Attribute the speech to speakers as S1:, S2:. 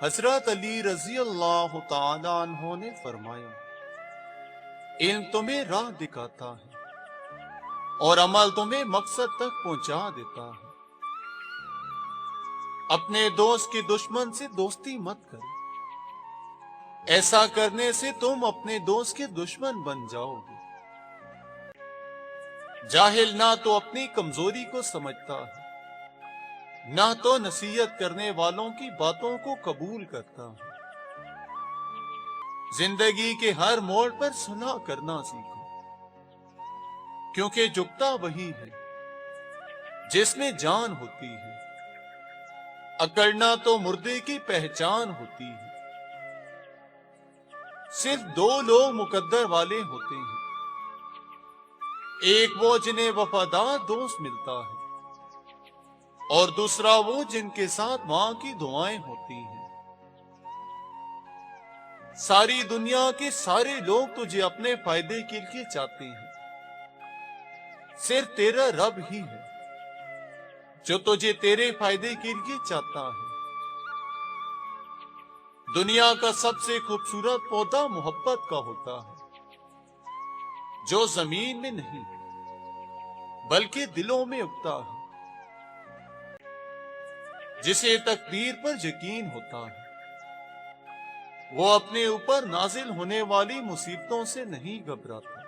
S1: حضرت علی رضی اللہ تعالیٰ عنہ نے فرمایا، علم تمہیں راہ دکھاتا ہے اور عمل تمہیں مقصد تک پہنچا دیتا ہے۔ اپنے دوست کے دشمن سے دوستی مت کرو، ایسا کرنے سے تم اپنے دوست کے دشمن بن جاؤ گے۔ جاہل نہ تو اپنی کمزوری کو سمجھتا ہے، نہ تو نصیحت کرنے والوں کی باتوں کو قبول کرتا ہے۔ زندگی کے ہر موڑ پر صلح کرنا سیکھو، کیونکہ جھکتا وہی ہے جس میں جان ہوتی ہے، اکڑنا تو مردے کی پہچان ہوتی ہے۔ صرف دو لوگ مقدر والے ہوتے ہیں، ایک وہ جنہیں وفادار دوست ملتا ہے، اور دوسرا وہ جن کے ساتھ ماں کی دعائیں ہوتی ہیں۔ ساری دنیا کے سارے لوگ تجھے اپنے فائدے کے لیے چاہتے ہیں، صرف تیرا رب ہی ہے جو تجھے تیرے فائدے کے لیے چاہتا ہے۔ دنیا کا سب سے خوبصورت پودا محبت کا ہوتا ہے، جو زمین میں نہیں بلکہ دلوں میں اگتا ہے۔ جسے تقدیر پر یقین ہوتا ہے، وہ اپنے اوپر نازل ہونے والی مصیبتوں سے نہیں گھبراتا۔